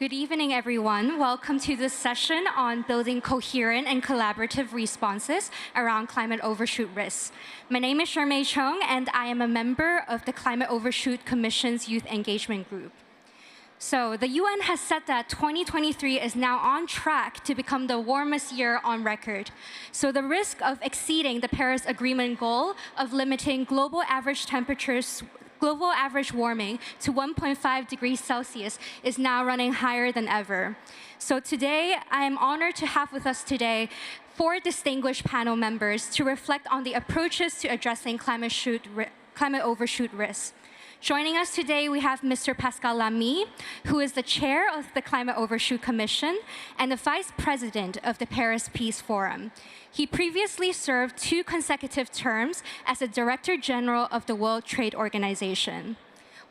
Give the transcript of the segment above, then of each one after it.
Good evening, everyone. Welcome to this session on building coherent and collaborative responses around climate overshoot risks. My name is Charmaine Chung, and I am a member of the Climate Overshoot Commission's Youth Engagement Group. So the UN has said that 2023 is now on track to become the warmest year on record. So the risk of exceeding the Paris Agreement goal of limiting global average warming to 1.5 degrees Celsius is now running higher than ever. So today, I am honored to have with us today 4 distinguished panel members to reflect on the approaches to addressing climate overshoot risks. Joining us today, we have Mr. Pascal Lamy, who is the chair of the Climate Overshoot Commission and the vice president of the Paris Peace Forum. He previously served 2 consecutive terms as the Director General of the World Trade Organization.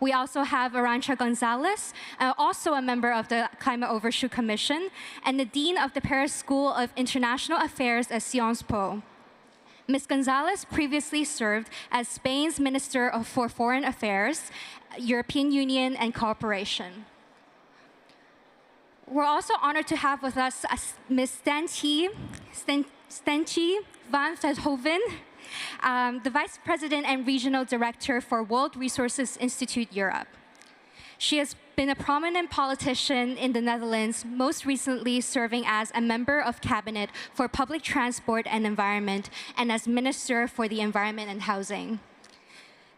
We also have Arantxa Gonzalez, also a member of the Climate Overshoot Commission, and the Dean of the Paris School of International Affairs at Sciences Po. Ms. Gonzalez previously served as Spain's Minister for Foreign Affairs, European Union, and Cooperation. We're also honored to have with us Ms. Stantje van Veldhoven, the Vice President and Regional Director for World Resources Institute Europe. She has been a prominent politician in the Netherlands, most recently serving as a member of cabinet for public transport and environment and as Minister for the Environment and Housing.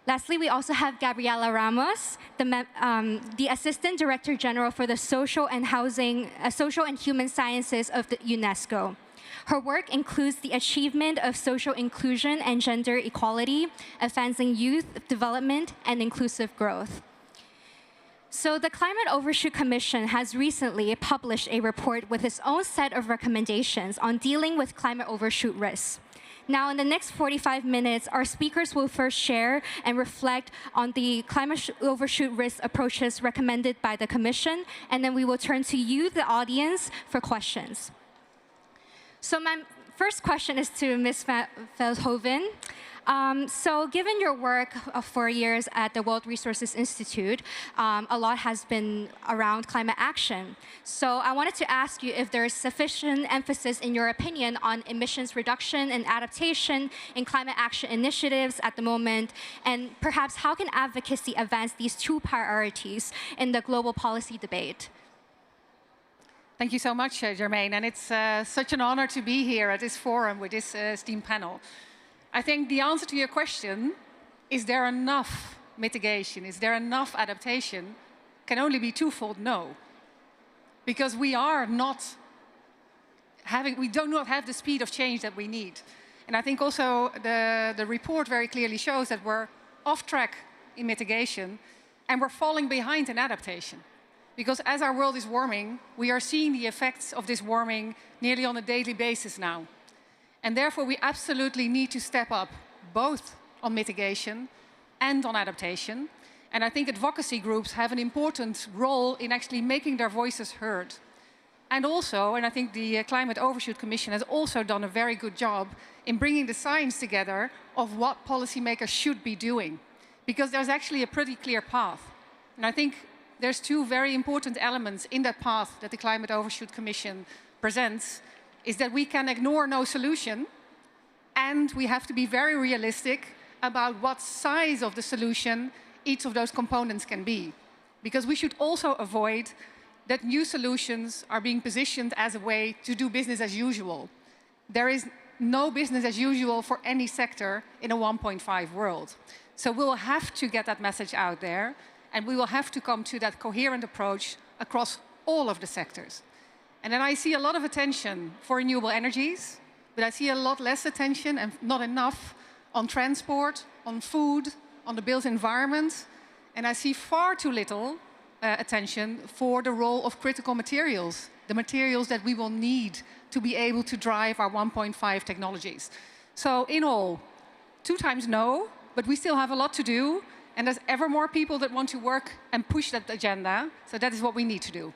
Lastly, we also have Gabriela Ramos, the Assistant Director General for the Social and Human Sciences of the UNESCO. Her work includes the achievement of social inclusion and gender equality, advancing youth development and inclusive growth. So the Climate Overshoot Commission has recently published a report with its own set of recommendations on dealing with climate overshoot risks. Now, in the next 45 minutes, our speakers will first share and reflect on the climate overshoot risk approaches recommended by the Commission, and then we will turn to you, the audience, for questions. So my first question is to Ms. Veldhoven. So given your work of 4 years at the World Resources Institute, a lot has been around climate action. So I wanted to ask you if there is sufficient emphasis, in your opinion, on emissions reduction and adaptation in climate action initiatives at the moment, and perhaps how can advocacy advance these 2 priorities in the global policy debate? Thank you so much, Germaine, and it's such an honor to be here at this forum with this esteemed panel. I think the answer to your question, is there enough mitigation, is there enough adaptation, can only be twofold no. Because we do not have the speed of change that we need. And I think also the report very clearly shows that we're off track in mitigation and we're falling behind in adaptation. Because as our world is warming, we are seeing the effects of this warming nearly on a daily basis now. And therefore, we absolutely need to step up, both on mitigation and on adaptation. And I think advocacy groups have an important role in actually making their voices heard. And also, and I think the Climate Overshoot Commission has also done a very good job in bringing the science together of what policymakers should be doing. Because there's actually a pretty clear path. And I think there's 2 very important elements in that path that the Climate Overshoot Commission presents, is that we can ignore no solution, and we have to be very realistic about what size of the solution each of those components can be. Because we should also avoid that new solutions are being positioned as a way to do business as usual. There is no business as usual for any sector in a 1.5 world. So we'll have to get that message out there, and we will have to come to that coherent approach across all of the sectors. And then I see a lot of attention for renewable energies, but I see a lot less attention, and not enough, on transport, on food, on the built environment. And I see far too little attention for the role of critical materials, the materials that we will need to be able to drive our 1.5 technologies. So in all, 2 times no, but we still have a lot to do, and there's ever more people that want to work and push that agenda, so that is what we need to do.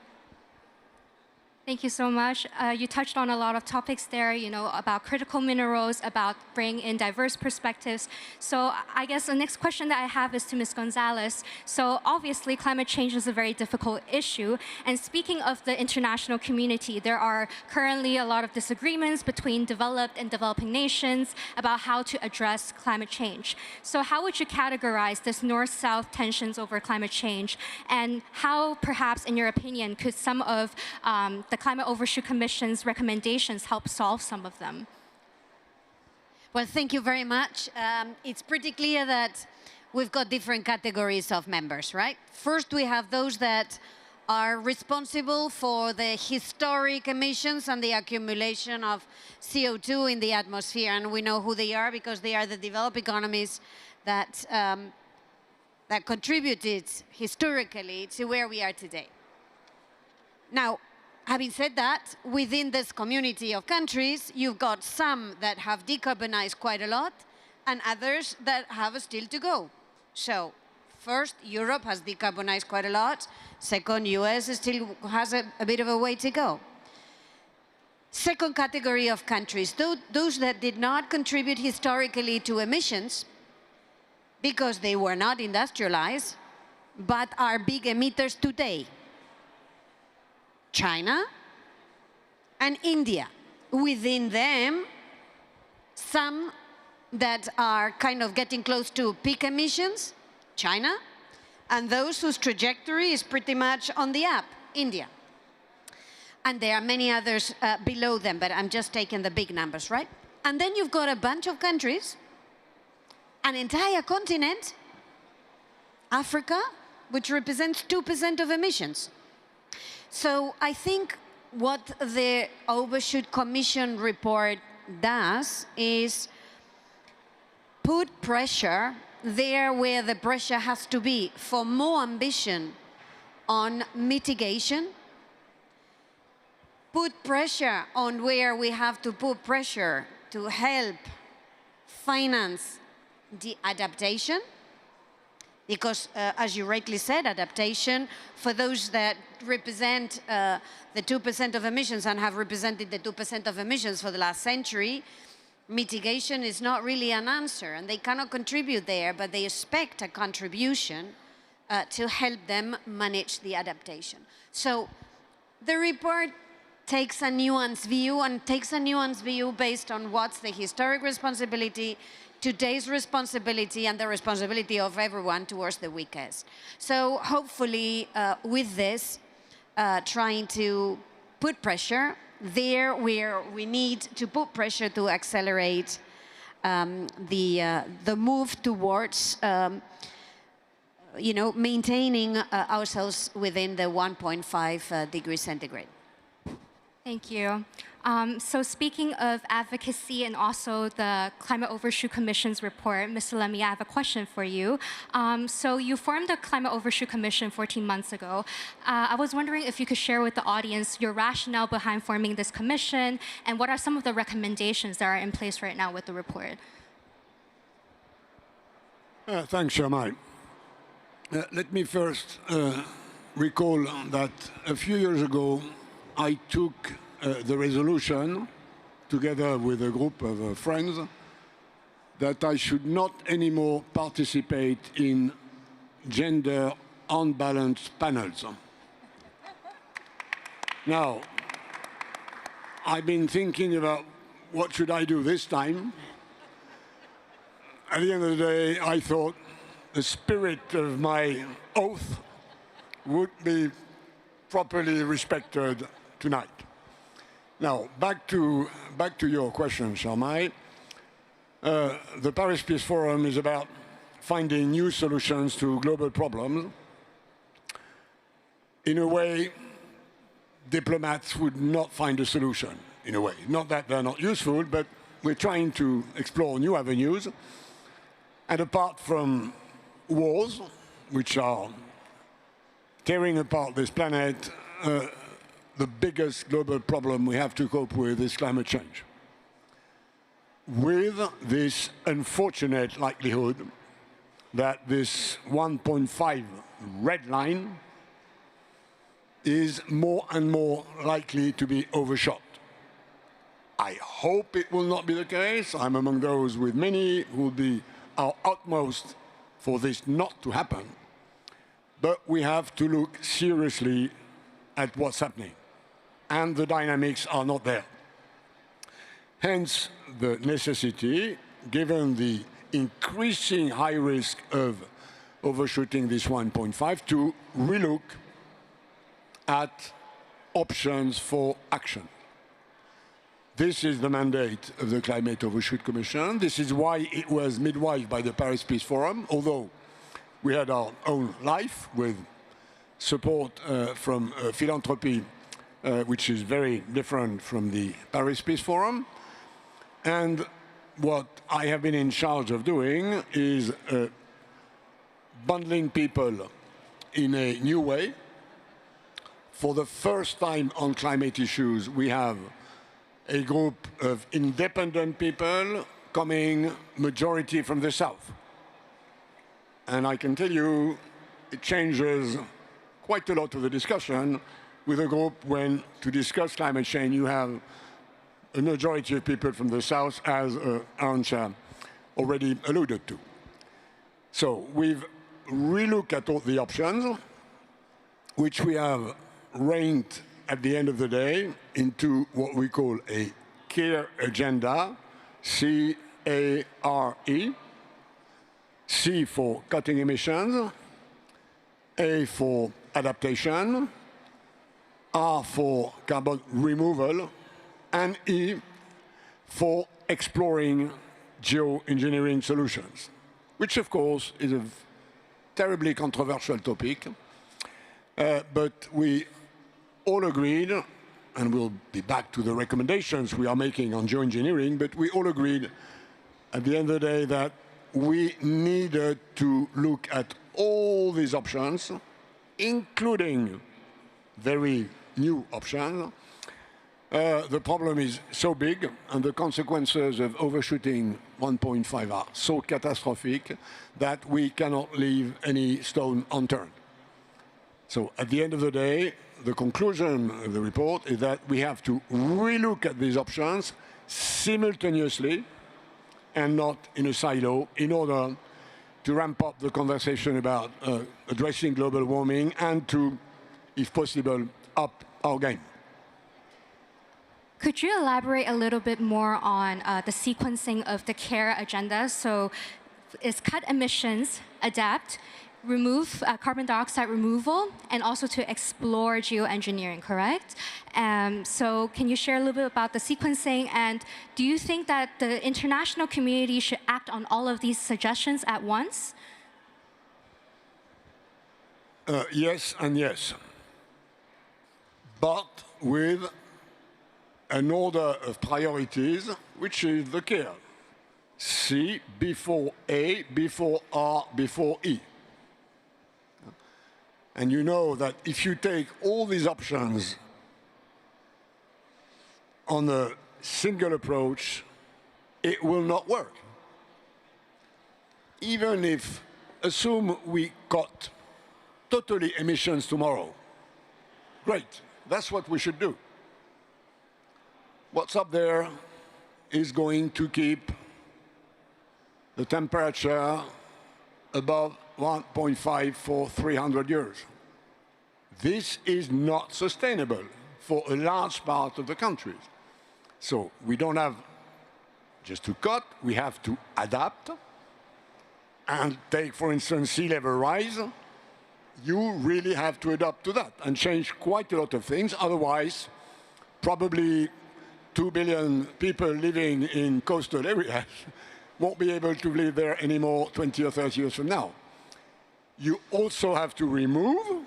Thank you so much. You touched on a lot of topics there, about critical minerals, about bringing in diverse perspectives. So I guess the next question that I have is to Ms. Gonzalez. So obviously, climate change is a very difficult issue. And speaking of the international community, there are currently a lot of disagreements between developed and developing nations about how to address climate change. So how would you categorize this north-south tensions over climate change? And how, perhaps, in your opinion, could some of the Climate Overshoot Commission's recommendations help solve some of them? Well, thank you very much. It's pretty clear that we've got different categories of members, right? First, we have those that are responsible for the historic emissions and the accumulation of CO2 in the atmosphere. And we know who they are because they are the developed economies that, that contributed historically to where we are today. Now, having said that, within this community of countries, you've got some that have decarbonized quite a lot and others that have still to go. So first, Europe has decarbonized quite a lot. Second, US still has a bit of a way to go. Second category of countries, those that did not contribute historically to emissions because they were not industrialized, but are big emitters today. China and India. Within them, some that are kind of getting close to peak emissions, China, and those whose trajectory is pretty much on the up, India. And there are many others below them, but I'm just taking the big numbers, right? And then you've got a bunch of countries, an entire continent, Africa, which represents 2% of emissions. So I think what the Overshoot Commission report does is put pressure there where the pressure has to be for more ambition on mitigation, put pressure on where we have to put pressure to help finance the adaptation, because, as you rightly said, adaptation, for those that represent the 2% of emissions and have represented the 2% of emissions for the last century, mitigation is not really an answer, and they cannot contribute there, but they expect a contribution to help them manage the adaptation. So the report takes a nuanced view, and takes a nuanced view based on what's the historic responsibility, today's responsibility, and the responsibility of everyone towards the weakest. So hopefully with this, trying to put pressure there where we need to put pressure to accelerate the move towards maintaining ourselves within the 1.5 degrees centigrade. Thank you. So speaking of advocacy and also the Climate Overshoot Commission's report, Ms. Salemi, I have a question for you. So you formed the Climate Overshoot Commission 14 months ago. I was wondering if you could share with the audience your rationale behind forming this commission, and what are some of the recommendations that are in place right now with the report? Thanks, Sharmai. Let me first recall that a few years ago, I took the resolution, together with a group of friends, that I should not anymore participate in gender unbalanced panels. Now, I've been thinking about what should I do this time. At the end of the day, I thought the spirit of my oath would be properly respected tonight. Now, back to your question, Sharmai. The Paris Peace Forum is about finding new solutions to global problems. In a way, diplomats would not find a solution, in a way. Not that they're not useful, but we're trying to explore new avenues. And apart from wars, which are tearing apart this planet, the biggest global problem we have to cope with is climate change. With this unfortunate likelihood that this 1.5 red line is more and more likely to be overshot. I hope it will not be the case. I'm among those with many who will be our utmost for this not to happen. But we have to look seriously at what's happening. And the dynamics are not there. Hence the necessity, given the increasing high risk of overshooting this 1.5, to relook at options for action. This is the mandate of the Climate Overshoot Commission. This is why it was midwifed by the Paris Peace Forum, although we had our own life with support from philanthropy, which is very different from the Paris Peace Forum. And what I have been in charge of doing is bundling people in a new way. For the first time on climate issues, we have a group of independent people coming majority from the South. And I can tell you, it changes quite a lot of the discussion with a group when, to discuss climate change, you have a majority of people from the South, as Arantxa already alluded to. So we've relooked at all the options, which we have ranked at the end of the day into what we call a CARE agenda, C-A-R-E, C for cutting emissions, A for adaptation, R for carbon removal, and E for exploring geoengineering solutions, which of course is a terribly controversial topic, but we all agreed, and we'll be back to the recommendations we are making on geoengineering, but we all agreed at the end of the day that we needed to look at all these options, including very new options. The problem is so big, and the consequences of overshooting 1.5 are so catastrophic that we cannot leave any stone unturned. So at the end of the day, the conclusion of the report is that we have to relook at these options simultaneously and not in a silo in order to ramp up the conversation about addressing global warming and to, if possible, up our game. Could you elaborate a little bit more on the sequencing of the CARE agenda? So it's cut emissions, adapt, remove carbon dioxide removal, and also to explore geoengineering, correct? So can you share a little bit about the sequencing, and do you think that the international community should act on all of these suggestions at once? Yes and yes, but with an order of priorities, which is the CARE. C before A, before R, before E. And you know that if you take all these options on a single approach, it will not work. Even if, assume we cut totally emissions tomorrow, great, that's what we should do. What's up there is going to keep the temperature above 1.5 for 300 years. This is not sustainable for a large part of the countries. So we don't have just to cut, we have to adapt and take, for instance, sea level rise. You really have to adapt to that and change quite a lot of things. Otherwise, probably 2 billion people living in coastal areas won't be able to live there anymore 20 or 30 years from now. You also have to remove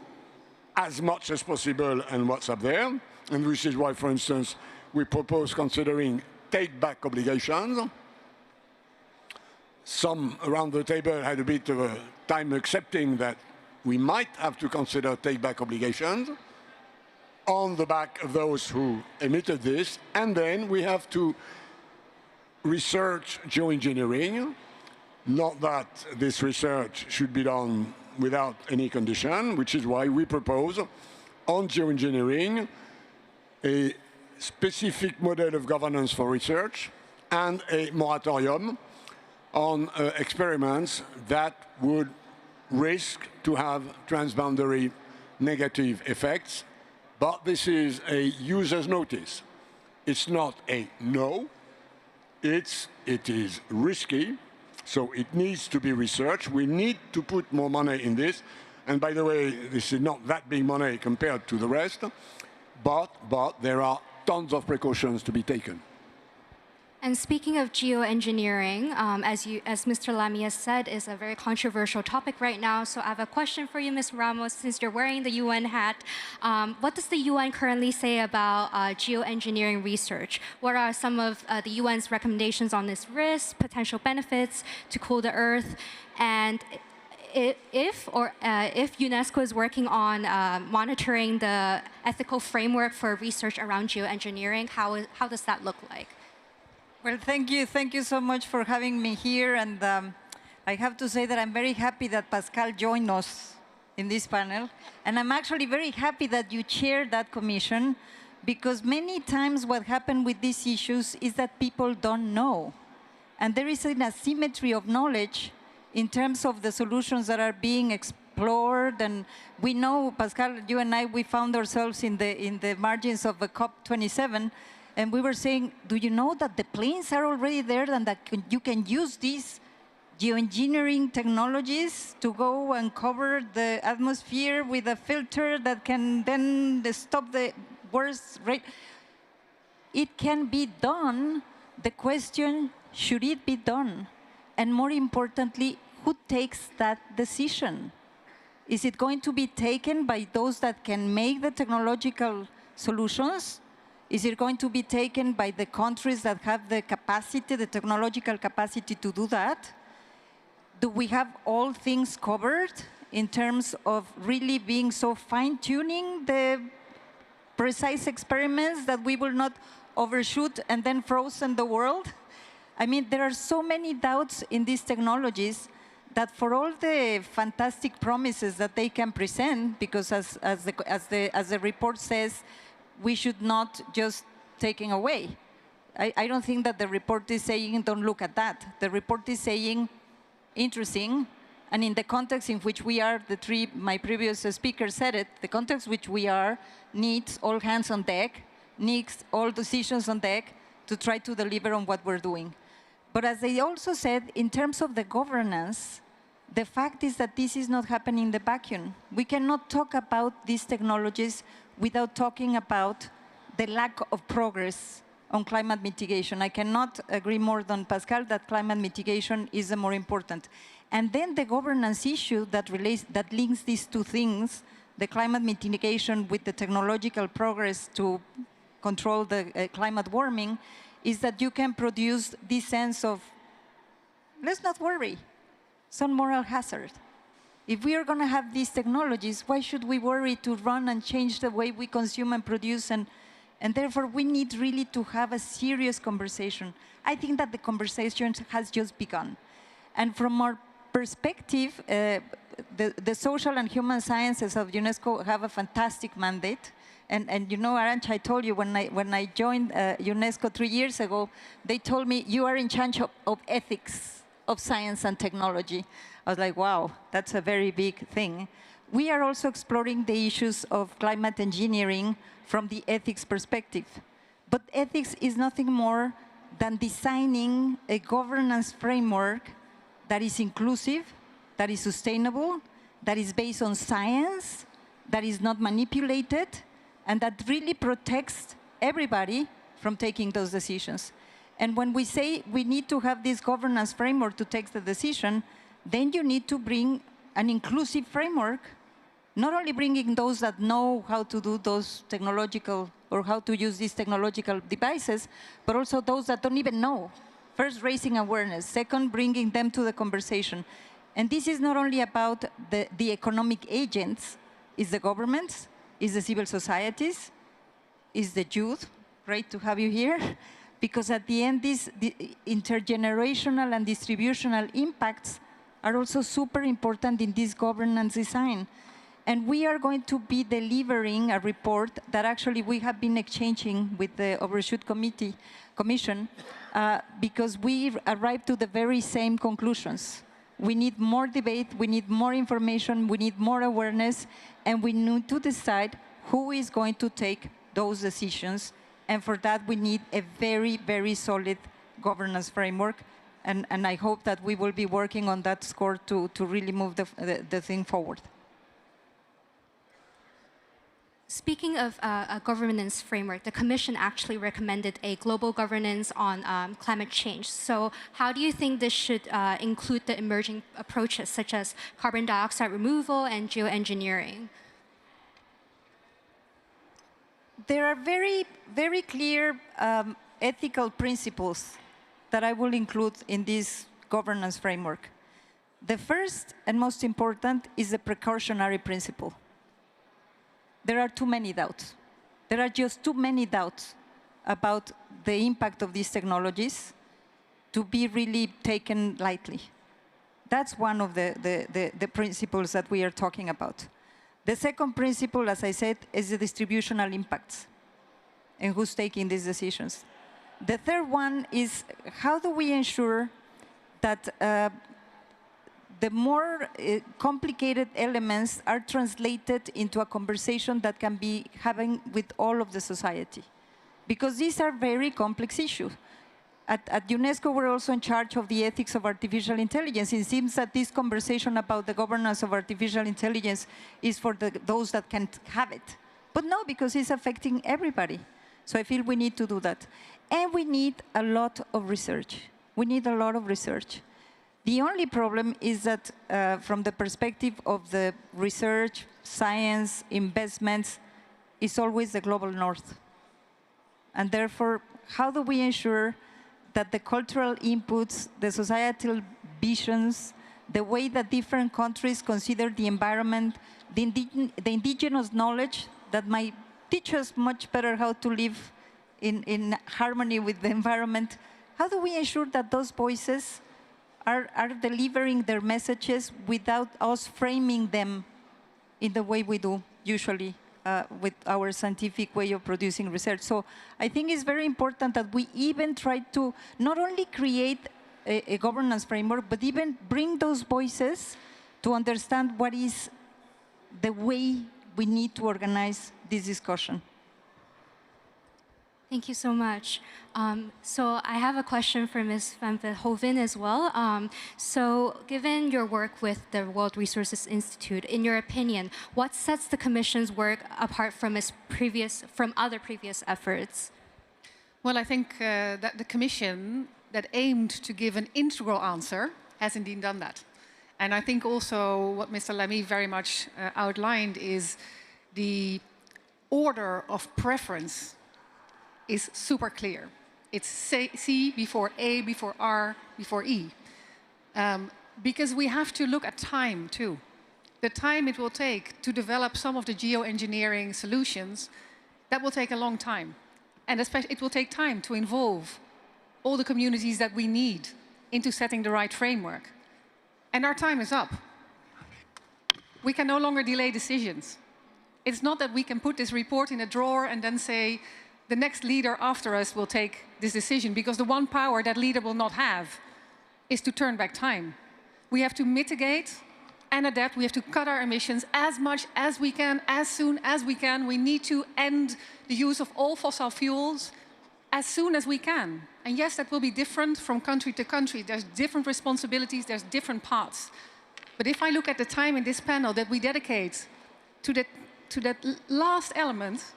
as much as possible and what's up there, and this is why, for instance, we propose considering take-back obligations. Some around the table had a bit of a time accepting that we might have to consider take-back obligations on the back of those who emitted this, and then we have to research geoengineering. Not that this research should be done without any condition, which is why we propose on geoengineering, a specific model of governance for research, and a moratorium on experiments that would risk to have transboundary negative effects. But this is a user's notice. It's not a no. It is risky, so it needs to be researched. We need to put more money in this. And by the way, this is not that big money compared to the rest, but there are tons of precautions to be taken. And speaking of geoengineering, as Mr. Lamia said, is a very controversial topic right now. So I have a question for you, Ms. Ramos, since you're wearing the UN hat. What does the UN currently say about geoengineering research? What are some of the UN's recommendations on this risk, potential benefits to cool the Earth? And if UNESCO is working on monitoring the ethical framework for research around geoengineering, how does that look like? Well, thank you so much for having me here. And I have to say that I'm very happy that Pascal joined us in this panel. And I'm actually very happy that you chair that commission, because many times what happens with these issues is that people don't know. And there is an asymmetry of knowledge in terms of the solutions that are being explored. And we know, Pascal, you and I, we found ourselves in the margins of the COP27. And we were saying, do you know that the planes are already there and that you can use these geoengineering technologies to go and cover the atmosphere with a filter that can then stop the worst rate? It can be done. The question, should it be done? And more importantly, who takes that decision? Is it going to be taken by those that can make the technological solutions? Is it going to be taken by the countries that have the capacity, the technological capacity to do that? Do we have all things covered in terms of really being so fine-tuning the precise experiments that we will not overshoot and then frozen the world? I mean, there are so many doubts in these technologies that for all the fantastic promises that they can present, because as the report says, we should not just taking away. I don't think that the report is saying, don't look at that. The report is saying, interesting, and in the context in which we are, my previous speakers said it, the context which we are needs all hands on deck, needs all decisions on deck to try to deliver on what we're doing. But as they also said, in terms of the governance, the fact is that this is not happening in the vacuum. We cannot talk about these technologies without talking about the lack of progress on climate mitigation. I cannot agree more than Pascal that climate mitigation is the more important. And then the governance issue that links these two things, the climate mitigation with the technological progress to control the climate warming, is that you can produce this sense of, let's not worry, some moral hazard. If we are going to have these technologies, why should we worry to run and change the way we consume and produce? And therefore, we need really to have a serious conversation. I think that the conversation has just begun. And from our perspective, the social and human sciences of UNESCO have a fantastic mandate. And you know, Arantxa, I told you when I joined UNESCO 3 years ago, they told me, you are in charge of ethics of science and technology. I was like, wow, that's a very big thing. We are also exploring the issues of climate engineering from the ethics perspective. But ethics is nothing more than designing a governance framework that is inclusive, that is sustainable, that is based on science, that is not manipulated, and that really protects everybody from taking those decisions. And when we say we need to have this governance framework to take the decision, then you need to bring an inclusive framework, not only bringing those that know how to do those technological or how to use these technological devices, but also those that don't even know. First, raising awareness. Second, bringing them to the conversation. And this is not only about the economic agents, it's the governments, it's the civil societies, it's the youth. Great to have you here. Because at the end, the intergenerational and distributional impacts are also super important in this governance design. And we are going to be delivering a report that actually we have been exchanging with the Overshoot Commission because we arrived to the very same conclusions. We need more debate, we need more information, we need more awareness, and we need to decide who is going to take those decisions. And for that, we need a very, very solid governance framework. And I hope that we will be working on that score to really move the thing forward. Speaking of a governance framework, the Commission actually recommended a global governance on climate change. So how do you think this should include the emerging approaches such as carbon dioxide removal and geoengineering? There are very, very clear ethical principles that I will include in this governance framework. The first and most important is the precautionary principle. There are too many doubts. There are just too many doubts about the impact of these technologies to be really taken lightly. That's one of the principles that we are talking about. The second principle, as I said, is the distributional impacts and who's taking these decisions. The third one is how do we ensure that the more complicated elements are translated into a conversation that can be having with all of the society. Because these are very complex issues. At UNESCO, we're also in charge of the ethics of artificial intelligence. It seems that this conversation about the governance of artificial intelligence is for those that can have it. But no, because it's affecting everybody. So I feel we need to do that. And we need a lot of research. We need a lot of research. The only problem is that from the perspective of the research, science, investments, it's always the global north. And therefore, how do we ensure that the cultural inputs, the societal visions, the way that different countries consider the environment, the indigenous knowledge that might teach us much better how to live in harmony with the environment, how do we ensure that those voices are delivering their messages without us framing them in the way we do usually with our scientific way of producing research. So I think it's very important that we even try to not only create a governance framework, but even bring those voices to understand what is the way we need to organize this discussion. Thank you so much. So I have a question for Ms. van Veldhoven as well. So given your work with the World Resources Institute, in your opinion, what sets the Commission's work apart from other previous efforts? Well, I think that the Commission that aimed to give an integral answer has indeed done that. And I think also what Mr. Lamy very much outlined is the order of preference is super clear. It's C before A, before R, before E. Because we have to look at time too. The time it will take to develop some of the geoengineering solutions, that will take a long time. And especially it will take time to involve all the communities that we need into setting the right framework. And our time is up. We can no longer delay decisions. It's not that we can put this report in a drawer and then say, the next leader after us will take this decision, because the one power that leader will not have is to turn back time. We have to mitigate and adapt. We have to cut our emissions as much as we can, as soon as we can. We need to end the use of all fossil fuels as soon as we can. And yes, that will be different from country to country. There's different responsibilities, there's different paths. But if I look at the time in this panel that we dedicate to that last element,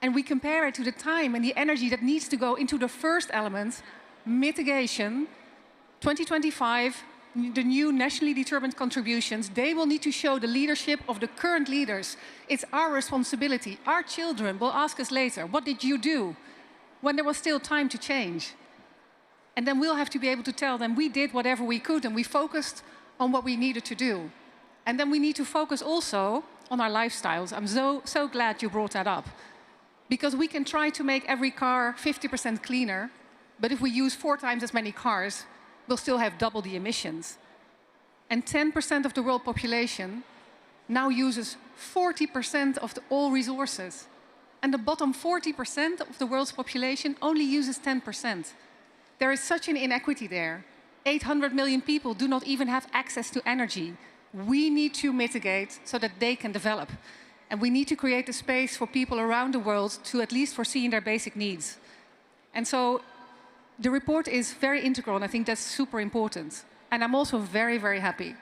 and we compare it to the time and the energy that needs to go into the first element, mitigation, 2025, the new nationally determined contributions, they will need to show the leadership of the current leaders. It's our responsibility. Our children will ask us later, what did you do when there was still time to change? And then we'll have to be able to tell them we did whatever we could and we focused on what we needed to do. And then we need to focus also on our lifestyles. I'm so glad you brought that up. Because we can try to make every car 50% cleaner, but if we use 4 times as many cars, we'll still have double the emissions. And 10% of the world population now uses 40% of all resources. And the bottom 40% of the world's population only uses 10%. There is such an inequity there. 800 million people do not even have access to energy. We need to mitigate so that they can develop. And we need to create a space for people around the world to at least foresee their basic needs. And so the report is very integral, and I think that's super important. And I'm also very, very happy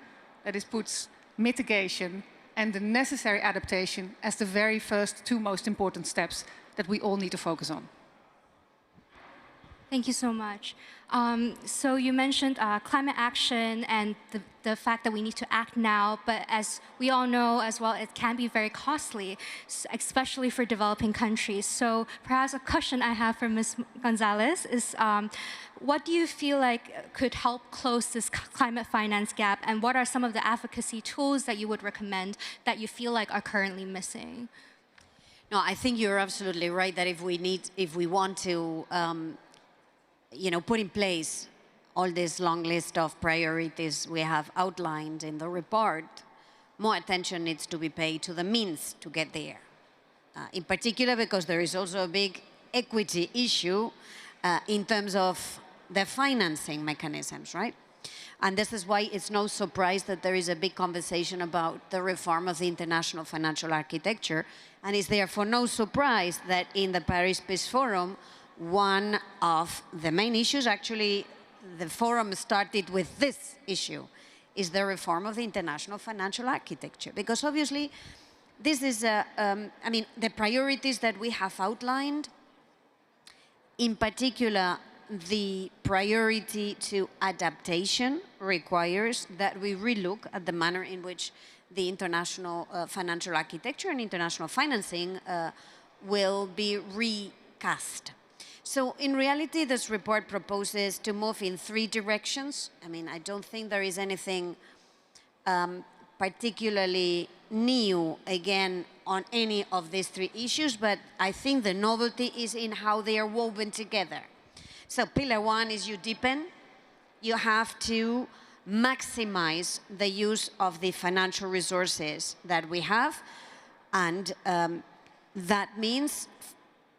that it puts mitigation and the necessary adaptation as the very first two most important steps that we all need to focus on. Thank you so much. So you mentioned climate action and the fact that we need to act now, but as we all know as well, it can be very costly, especially for developing countries. So perhaps a question I have for Ms. Gonzalez is, what do you feel like could help close this climate finance gap, and what are some of the advocacy tools that you would recommend that you feel like are currently missing? No, I think you're absolutely right that if we want to put in place all this long list of priorities we have outlined in the report, more attention needs to be paid to the means to get there. In particular, because there is also a big equity issue in terms of the financing mechanisms, right? And this is why it's no surprise that there is a big conversation about the reform of the international financial architecture. And it's therefore no surprise that in the Paris Peace Forum, one of the main issues, actually the forum started with this issue, is the reform of the international financial architecture. Because obviously, this is, the priorities that we have outlined, in particular, the priority to adaptation requires that we relook at the manner in which the international financial architecture and international financing will be recast. So in reality, this report proposes to move in three directions. I mean, I don't think there is anything particularly new, again, on any of these three issues, but I think the novelty is in how they are woven together. So pillar one is you deepen. You have to maximize the use of the financial resources that we have, and that means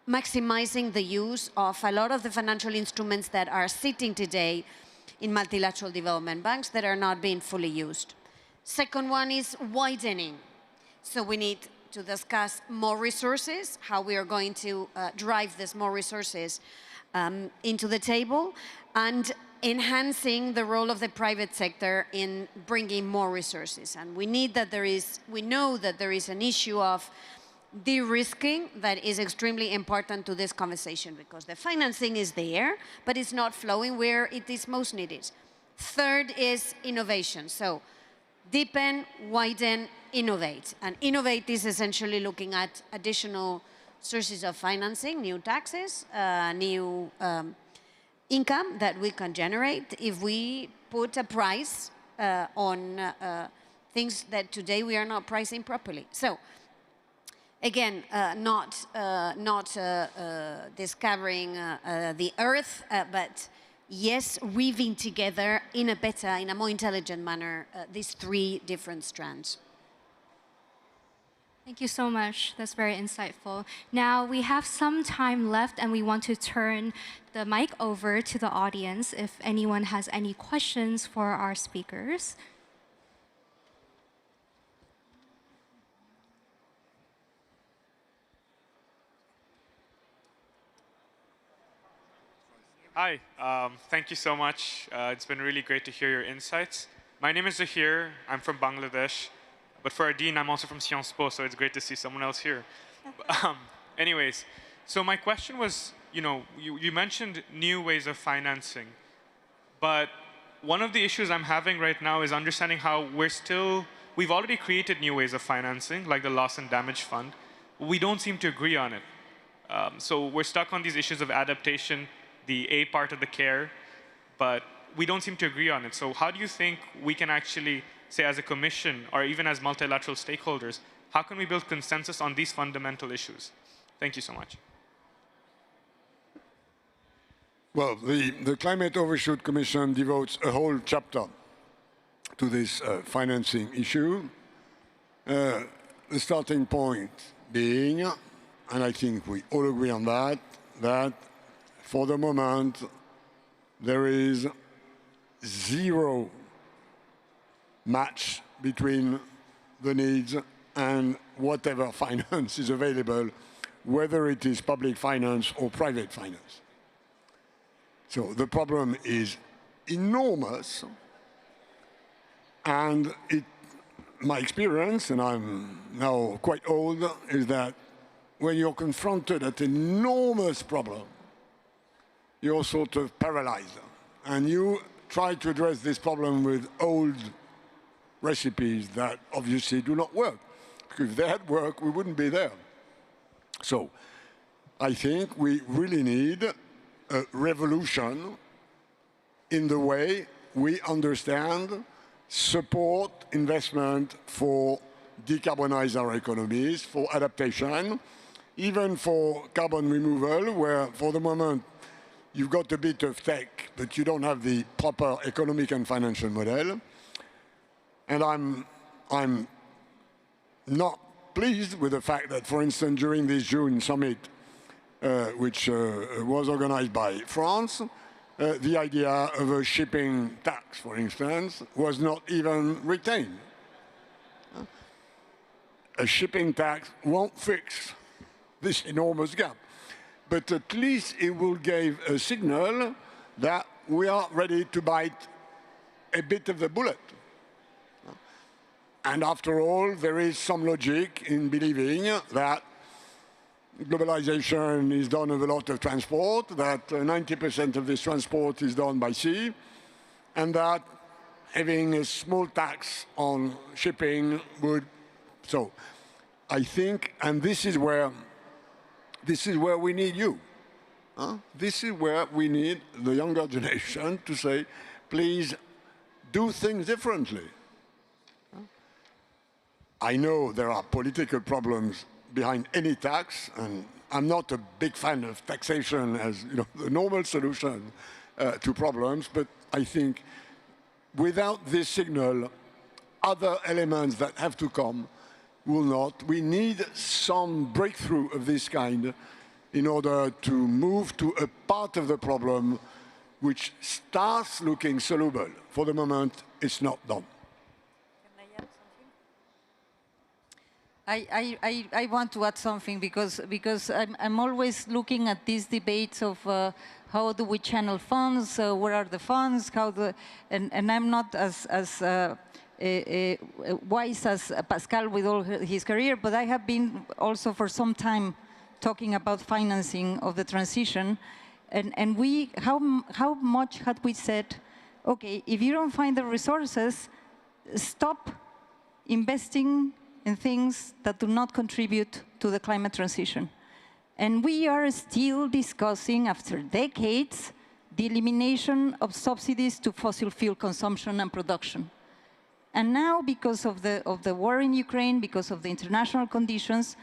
maximizing the use of a lot of the financial instruments that are sitting today in multilateral development banks that are not being fully used. Second one is widening. So we need to discuss more resources, how we are going to drive these more resources into the table, and enhancing the role of the private sector in bringing more resources. And we know that there is an issue of de-risking that is extremely important to this conversation, because the financing is there, but it's not flowing where it is most needed. Third is innovation. So deepen, widen, innovate. And innovate is essentially looking at additional sources of financing, new taxes, new income that we can generate if we put a price on things that today we are not pricing properly. So again, not discovering the earth, but yes, weaving together in a more intelligent manner, these three different strands. Thank you so much. That's very insightful. Now, we have some time left, and we want to turn the mic over to the audience if anyone has any questions for our speakers. Hi, thank you so much. It's been really great to hear your insights. My name is Zahir. I'm from Bangladesh. But for our dean, I'm also from Sciences Po, so it's great to see someone else here. Anyways, so my question was, you mentioned new ways of financing. But one of the issues I'm having right now is understanding how we've already created new ways of financing, like the loss and damage fund. We don't seem to agree on it. So we're stuck on these issues of adaptation, the A part of the care, but we don't seem to agree on it. So how do you think we can actually, say as a commission or even as multilateral stakeholders, how can we build consensus on these fundamental issues? Thank you so much. Well, the Climate Overshoot Commission devotes a whole chapter to this financing issue. The starting point being, and I think we all agree on that, that for the moment there is zero match between the needs and whatever finance is available, whether it is public finance or private finance. So the problem is enormous, and my experience, and I'm now quite old, is that when you're confronted at an enormous problem, you're sort of paralyzed. And you try to address this problem with old recipes that obviously do not work. Because if they had worked, we wouldn't be there. So I think we really need a revolution in the way we understand, support investment for decarbonize our economies, for adaptation, even for carbon removal, where for the moment you've got a bit of tech, but you don't have the proper economic and financial model. And I'm not pleased with the fact that, for instance, during this June summit, which was organized by France, the idea of a shipping tax, for instance, was not even retained. A shipping tax won't fix this enormous gap, but at least it will give a signal that we are ready to bite a bit of the bullet. And after all, there is some logic in believing that globalization is done with a lot of transport, that 90% of this transport is done by sea, and that having a small tax on shipping would. So I think, and this is where we need you. This is where we need the younger generation to say, please do things differently. I know there are political problems behind any tax, and I'm not a big fan of taxation as the normal solution to problems, but I think without this signal, other elements that have to come will not. We need some breakthrough of this kind in order to move to a part of the problem which starts looking soluble. For the moment, it's not done. I want to add something because I'm always looking at these debates of how do we channel funds, where are the funds, and I'm not as wise as Pascal with all his career, but I have been also for some time talking about financing of the transition, and how much had we said, okay, if you don't find the resources, stop investing in things that do not contribute to the climate transition. And we are still discussing, after decades, the elimination of subsidies to fossil fuel consumption and production. And now, because of the war in Ukraine, because of the international conditions,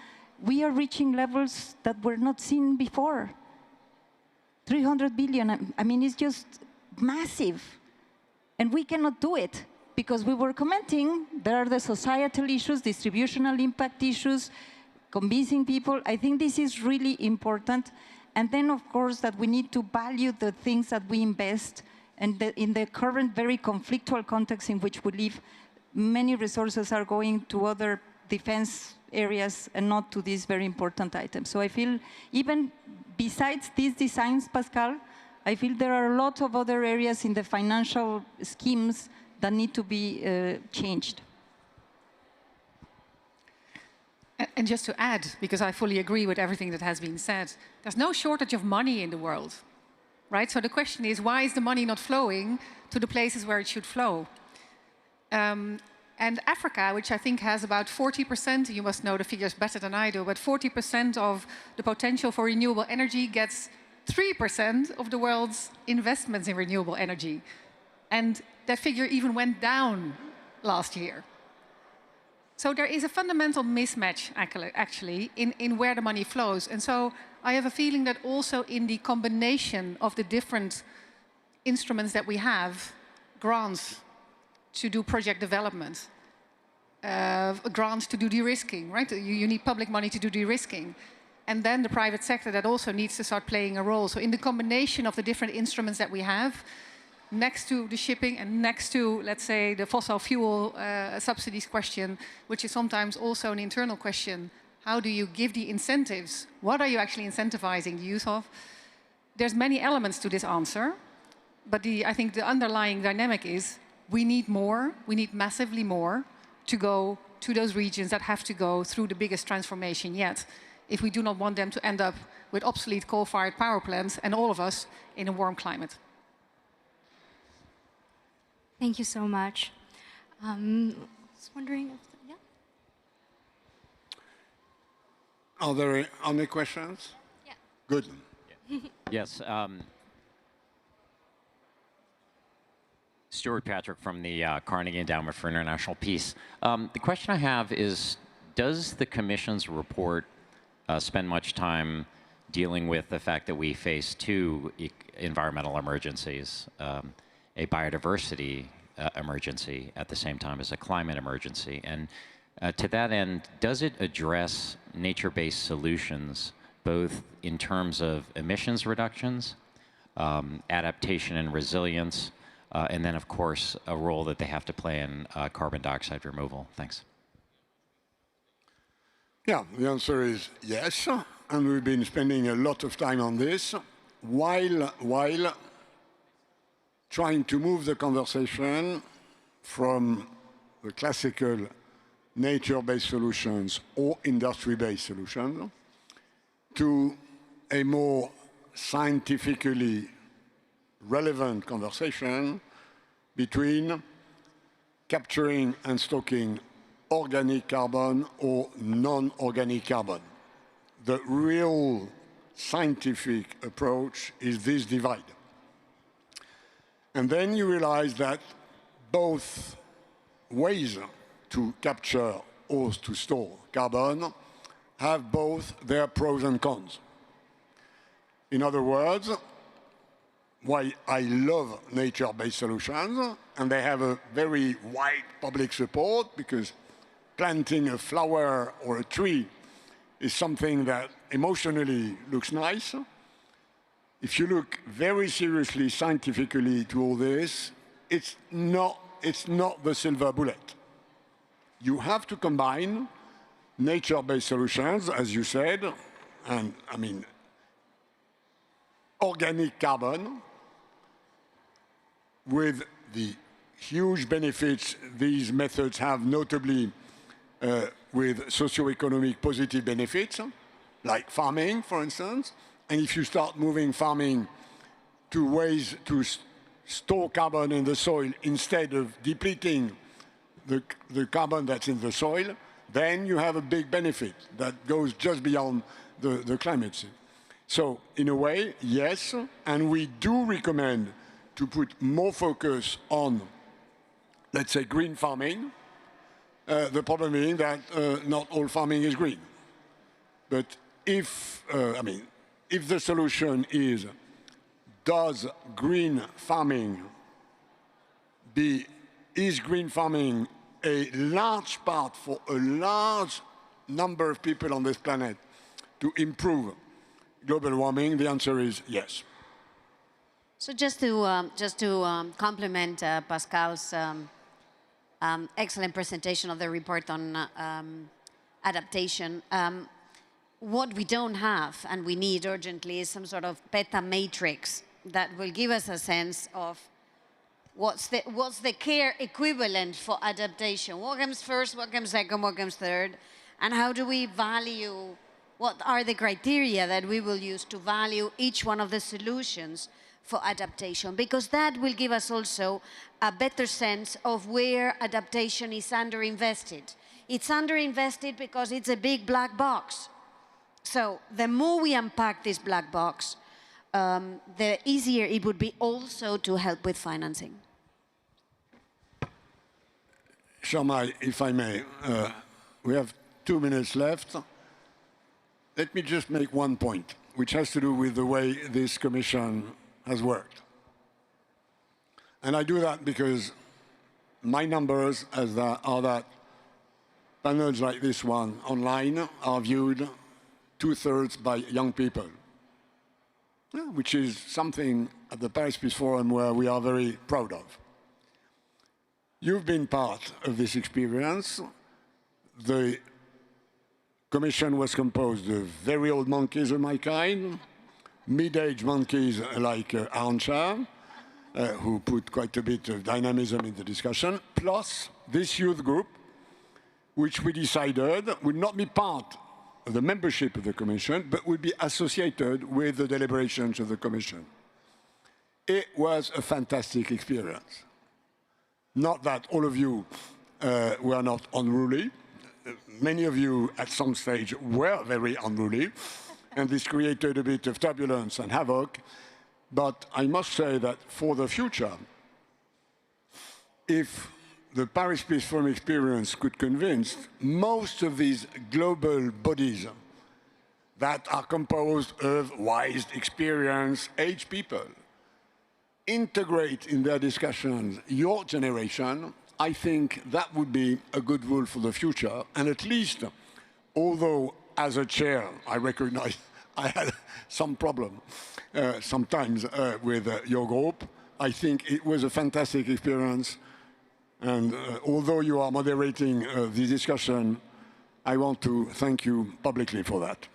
we are reaching levels that were not seen before. 300 billion, I mean, it's just massive. And we cannot do it. Because we were commenting, there are the societal issues, distributional impact issues, convincing people. I think this is really important. And then, of course, that we need to value the things that we invest. And in the current very conflictual context in which we live, many resources are going to other defense areas and not to these very important items. So I feel, even besides these designs, Pascal, I feel there are a lot of other areas in the financial schemes that need to be changed. And just to add, because I fully agree with everything that has been said, there's no shortage of money in the world, right? So the question is, why is the money not flowing to the places where it should flow? And Africa, which I think has about 40%, you must know the figures better than I do, but 40% of the potential for renewable energy gets 3% of the world's investments in renewable energy. And that figure even went down last year. So there is a fundamental mismatch, actually, in where the money flows. And so I have a feeling that also in the combination of the different instruments that we have, grants to do project development, grants to do de-risking, right? You need public money to do de-risking. And then the private sector that also needs to start playing a role. So in the combination of the different instruments that we have, next to the shipping and next to, let's say, the fossil fuel subsidies question, which is sometimes also an internal question, how do you give the incentives? What are you actually incentivizing the use of? There's many elements to this answer, but I think the underlying dynamic is we need more, we need massively more to go to those regions that have to go through the biggest transformation yet, if we do not want them to end up with obsolete coal-fired power plants and all of us in a warm climate. Thank you so much. I was wondering if, yeah? Are there any questions? Yeah. Good. Yes. Stuart Patrick from the Carnegie Endowment for International Peace. The question I have is, does the Commission's report spend much time dealing with the fact that we face two environmental emergencies, a biodiversity emergency at the same time as a climate emergency? And to that end, does it address nature-based solutions, both in terms of emissions reductions, adaptation and resilience, and then, of course, a role that they have to play in carbon dioxide removal? Thanks. Yeah, the answer is yes, and we've been spending a lot of time on this while trying to move the conversation from the classical nature-based solutions or industry-based solutions to a more scientifically relevant conversation between capturing and storing organic carbon or non-organic carbon. The real scientific approach is this divide. And then you realize that both ways to capture or to store carbon have both their pros and cons. In other words, why I love nature-based solutions, and they have a very wide public support, because planting a flower or a tree is something that emotionally looks nice. If you look very seriously, scientifically to all this, it's not the silver bullet. You have to combine nature-based solutions, as you said, and I mean, organic carbon, with the huge benefits these methods have, notably with socioeconomic positive benefits, like farming, for instance. And if you start moving farming to ways to store carbon in the soil instead of depleting the carbon that's in the soil, then you have a big benefit that goes just beyond the climate change. So in a way, yes, and we do recommend to put more focus on, let's say, green farming. The problem being that not all farming is green. But if the solution is, is green farming a large part for a large number of people on this planet to improve global warming, the answer is yes. So just to complement Pascal's excellent presentation of the report on adaptation, what we don't have and we need urgently is some sort of beta matrix that will give us a sense of what's the care equivalent for adaptation. What comes first, what comes second, what comes third, and how do we value, what are the criteria that we will use to value each one of the solutions for adaptation, because that will give us also a better sense of where adaptation is underinvested. It's underinvested because it's a big black box. So the more we unpack this black box, the easier it would be also to help with financing. Sharma, if I may, we have 2 minutes left. Let me just make one point, which has to do with the way this commission has worked. And I do that because my numbers are that panels like this one online are viewed 2/3 by young people, which is something at the Paris Peace Forum where we are very proud of. You've been part of this experience. The Commission was composed of very old monkeys of my kind, mid-aged monkeys like Arncha, who put quite a bit of dynamism in the discussion, plus this youth group, which we decided would not be part of the membership of the Commission, but would be associated with the deliberations of the Commission. It was a fantastic experience. Not that all of you were not unruly. Many of you at some stage were very unruly, and this created a bit of turbulence and havoc. But I must say that for the future, if the Paris Peace Forum experience could convince most of these global bodies that are composed of wise, experienced, aged people, integrate in their discussions your generation, I think that would be a good rule for the future. And at least, although as a chair, I recognize I had some problem sometimes with your group, I think it was a fantastic experience. And although you are moderating the discussion, I want to thank you publicly for that.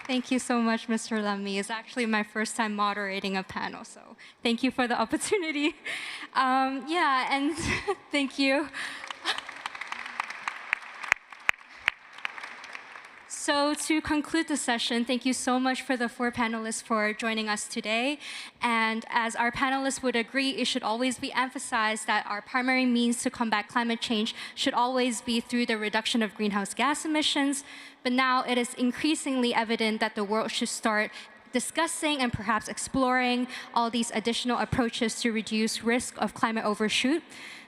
Thank you so much, Mr. Lamy. It's actually my first time moderating a panel, so thank you for the opportunity. Yeah, and thank you. So to conclude the session, thank you so much for the 4 panelists for joining us today. And as our panelists would agree, it should always be emphasized that our primary means to combat climate change should always be through the reduction of greenhouse gas emissions. But now it is increasingly evident that the world should start discussing and perhaps exploring all these additional approaches to reduce risk of climate overshoot.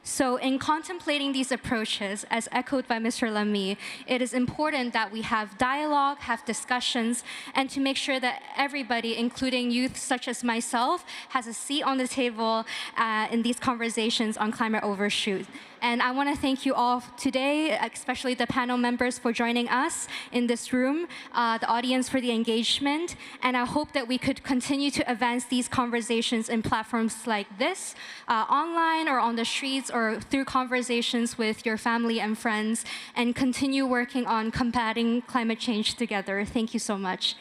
So in contemplating these approaches, as echoed by Mr. Lamy, it is important that we have dialogue, have discussions, and to make sure that everybody, including youth such as myself, has a seat on the table in these conversations on climate overshoot. And I want to thank you all today, especially the panel members for joining us in this room, the audience for the engagement, and I hope that we could continue to advance these conversations in platforms like this, online or on the streets or through conversations with your family and friends, and continue working on combating climate change together. Thank you so much.